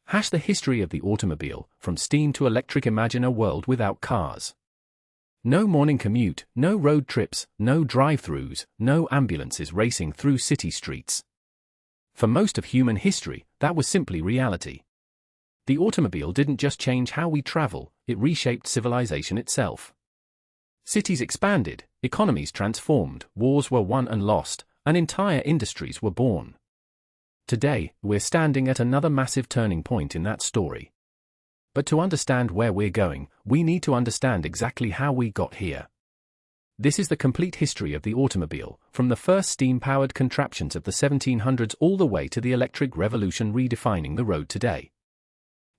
The history of the automobile, from steam to electric. Imagine a world without cars. No morning commute, no road trips, no drive-thrus, no ambulances racing through city streets. For most of human history, that was simply reality. The automobile didn't just change how we travel, it reshaped civilization itself. Cities expanded, economies transformed, wars were won and lost, and entire industries were born. Today, we're standing at another massive turning point in that story. But to understand where we're going, we need to understand exactly how we got here. This is the complete history of the automobile, from the first steam-powered contraptions of the 1700s all the way to the electric revolution redefining the road today.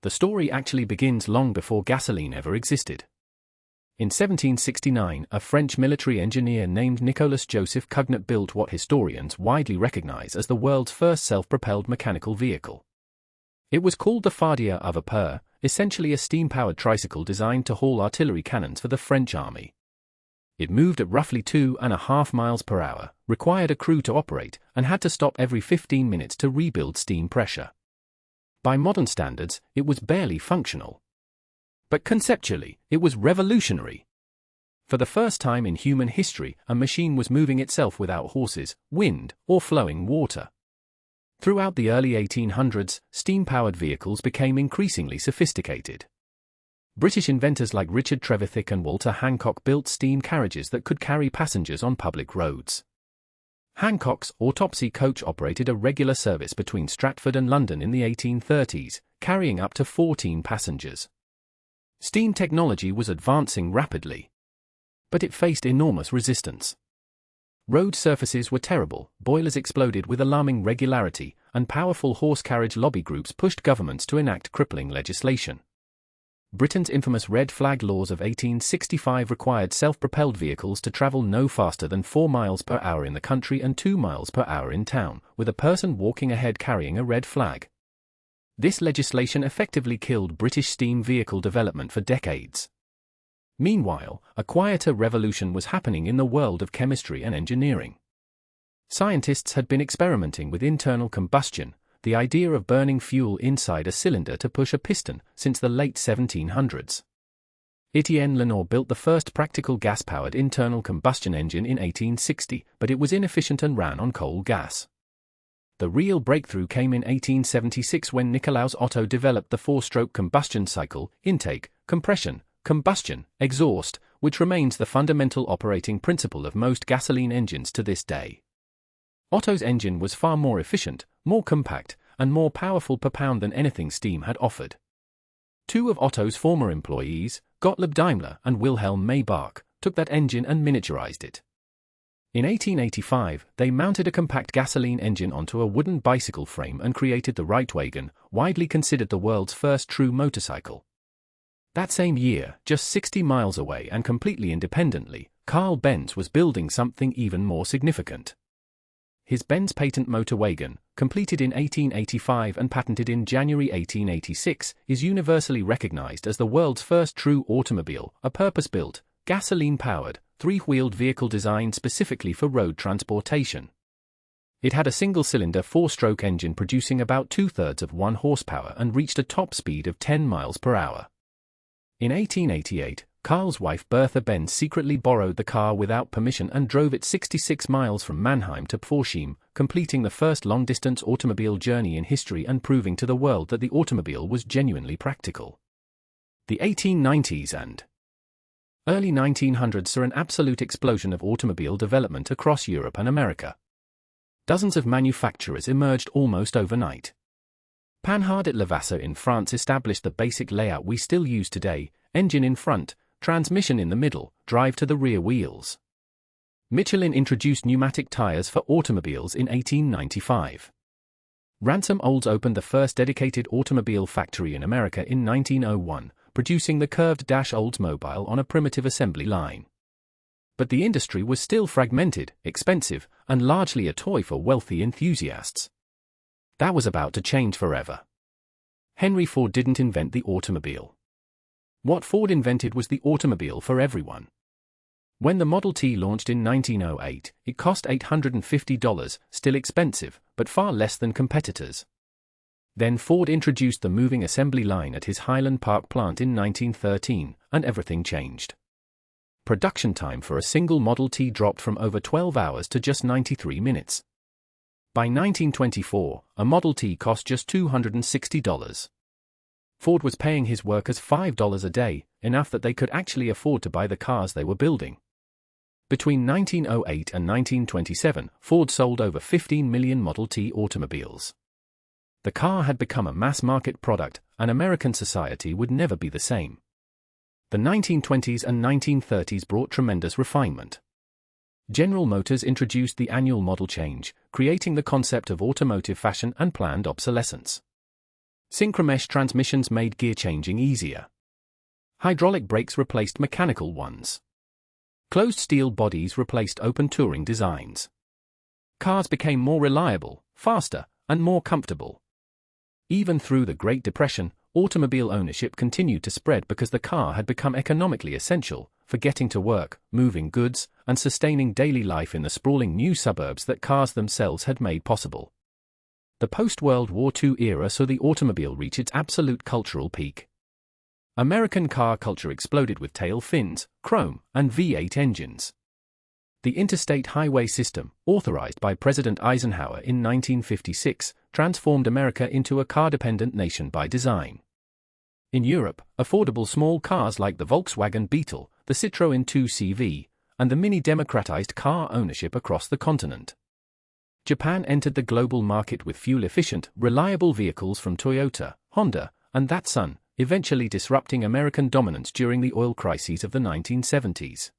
The story actually begins long before gasoline ever existed. In 1769, a French military engineer named Nicolas Joseph Cugnot built what historians widely recognize as the world's first self-propelled mechanical vehicle. It was called the Fardier à vapeur, essentially a steam-powered tricycle designed to haul artillery cannons for the French army. It moved at roughly 2.5 miles per hour, required a crew to operate, and had to stop every 15 minutes to rebuild steam pressure. By modern standards, it was barely functional. But conceptually, it was revolutionary. For the first time in human history, a machine was moving itself without horses, wind, or flowing water. Throughout the early 1800s, steam-powered vehicles became increasingly sophisticated. British inventors like Richard Trevithick and Walter Hancock built steam carriages that could carry passengers on public roads. Hancock's autopsy coach operated a regular service between Stratford and London in the 1830s, carrying up to 14 passengers. Steam technology was advancing rapidly. But it faced enormous resistance. Road surfaces were terrible, boilers exploded with alarming regularity, and powerful horse carriage lobby groups pushed governments to enact crippling legislation. Britain's infamous red flag laws of 1865 required self-propelled vehicles to travel no faster than 4 miles per hour in the country and 2 miles per hour in town, with a person walking ahead carrying a red flag. This legislation effectively killed British steam vehicle development for decades. Meanwhile, a quieter revolution was happening in the world of chemistry and engineering. Scientists had been experimenting with internal combustion, the idea of burning fuel inside a cylinder to push a piston, since the late 1700s. Etienne Lenoir built the first practical gas-powered internal combustion engine in 1860, but it was inefficient and ran on coal gas. The real breakthrough came in 1876 when Nicolaus Otto developed the 4-stroke combustion cycle: intake, compression, combustion, exhaust, which remains the fundamental operating principle of most gasoline engines to this day. Otto's engine was far more efficient, more compact, and more powerful per pound than anything steam had offered. Two of Otto's former employees, Gottlieb Daimler and Wilhelm Maybach, took that engine and miniaturized it. In 1885, they mounted a compact gasoline engine onto a wooden bicycle frame and created the Reitwagen, widely considered the world's first true motorcycle. That same year, just 60 miles away and completely independently, Carl Benz was building something even more significant. His Benz patent Motorwagen, completed in 1885 and patented in January 1886, is universally recognized as the world's first true automobile, a purpose-built, gasoline-powered, three-wheeled vehicle designed specifically for road transportation. It had a single-cylinder 4-stroke engine producing about 2/3 of 1 horsepower and reached a top speed of 10 miles per hour. In 1888, Carl's wife Bertha Benz secretly borrowed the car without permission and drove it 66 miles from Mannheim to Pforzheim, completing the first long-distance automobile journey in history and proving to the world that the automobile was genuinely practical. The 1890s and early 1900s saw an absolute explosion of automobile development across Europe and America. Dozens of manufacturers emerged almost overnight. Panhard at Levasseur in France established the basic layout we still use today: engine in front, transmission in the middle, drive to the rear wheels. Michelin introduced pneumatic tires for automobiles in 1895. Ransom Olds opened the first dedicated automobile factory in America in 1901, producing the curved Oldsmobile on a primitive assembly line. But the industry was still fragmented, expensive, and largely a toy for wealthy enthusiasts. That was about to change forever. Henry Ford didn't invent the automobile. What Ford invented was the automobile for everyone. When the Model T launched in 1908, it cost $850, still expensive, but far less than competitors. Then Ford introduced the moving assembly line at his Highland Park plant in 1913, and everything changed. Production time for a single Model T dropped from over 12 hours to just 93 minutes. By 1924, a Model T cost just $260. Ford was paying his workers $5 a day, enough that they could actually afford to buy the cars they were building. Between 1908 and 1927, Ford sold over 15 million Model T automobiles. The car had become a mass-market product, and American society would never be the same. The 1920s and 1930s brought tremendous refinement. General Motors introduced the annual model change, creating the concept of automotive fashion and planned obsolescence. Synchromesh transmissions made gear changing easier. Hydraulic brakes replaced mechanical ones. Closed steel bodies replaced open touring designs. Cars became more reliable, faster, and more comfortable. Even through the Great Depression, automobile ownership continued to spread because the car had become economically essential for getting to work, moving goods, and sustaining daily life in the sprawling new suburbs that cars themselves had made possible. The post-World War II era saw the automobile reach its absolute cultural peak. American car culture exploded with tail fins, chrome, and V8 engines. The interstate highway system, authorized by President Eisenhower in 1956, transformed America into a car-dependent nation by design. In Europe, affordable small cars like the Volkswagen Beetle, the Citroën 2CV, and the Mini democratized car ownership across the continent. Japan entered the global market with fuel-efficient, reliable vehicles from Toyota, Honda, and Datsun, eventually disrupting American dominance during the oil crises of the 1970s.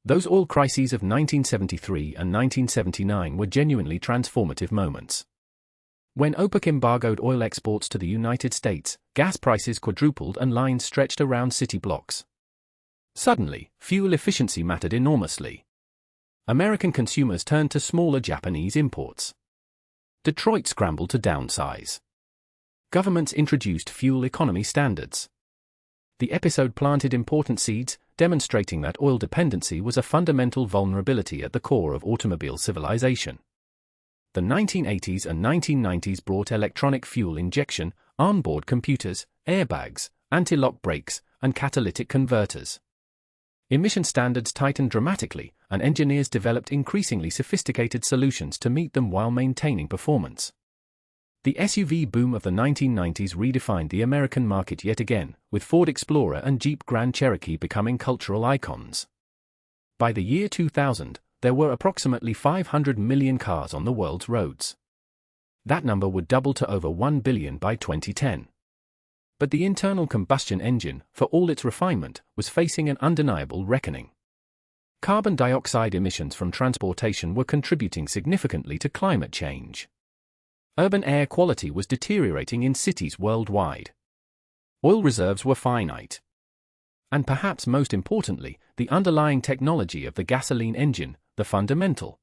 Those oil crises of 1973 and 1979 were genuinely transformative moments. When OPEC embargoed oil exports to the United States, gas prices quadrupled and lines stretched around city blocks. Suddenly, fuel efficiency mattered enormously. American consumers turned to smaller Japanese imports. Detroit scrambled to downsize. Governments introduced fuel economy standards. The episode planted important seeds, demonstrating that oil dependency was a fundamental vulnerability at the core of automobile civilization. The 1980s and 1990s brought electronic fuel injection, onboard computers, airbags, anti-lock brakes, and catalytic converters. Emission standards tightened dramatically, and engineers developed increasingly sophisticated solutions to meet them while maintaining performance. The SUV boom of the 1990s redefined the American market yet again, with Ford Explorer and Jeep Grand Cherokee becoming cultural icons. By the year 2000, there were approximately 500 million cars on the world's roads. That number would double to over 1 billion by 2010. But the internal combustion engine, for all its refinement, was facing an undeniable reckoning. Carbon dioxide emissions from transportation were contributing significantly to climate change. Urban air quality was deteriorating in cities worldwide. Oil reserves were finite. And perhaps most importantly, the underlying technology of the gasoline engine, the fundamental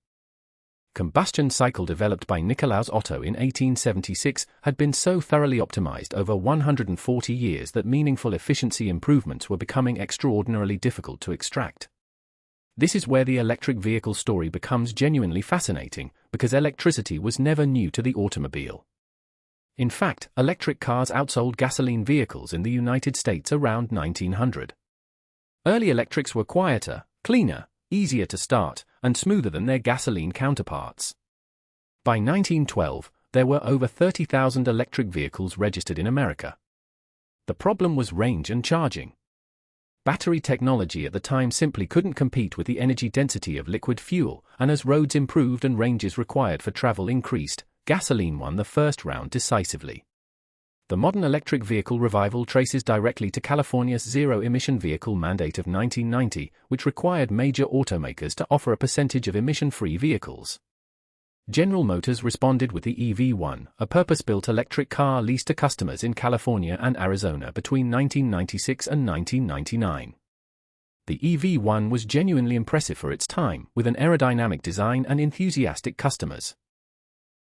combustion cycle developed by Nikolaus Otto in 1876, had been so thoroughly optimized over 140 years that meaningful efficiency improvements were becoming extraordinarily difficult to extract. This is where the electric vehicle story becomes genuinely fascinating, because electricity was never new to the automobile. In fact, electric cars outsold gasoline vehicles in the United States around 1900. Early electrics were quieter, cleaner, easier to start, and smoother than their gasoline counterparts. By 1912, there were over 30,000 electric vehicles registered in America. The problem was range and charging. Battery technology at the time simply couldn't compete with the energy density of liquid fuel, and as roads improved and ranges required for travel increased, gasoline won the first round decisively. The modern electric vehicle revival traces directly to California's zero-emission vehicle mandate of 1990, which required major automakers to offer a percentage of emission-free vehicles. General Motors responded with the EV1, a purpose-built electric car leased to customers in California and Arizona between 1996 and 1999. The EV1 was genuinely impressive for its time, with an aerodynamic design and enthusiastic customers.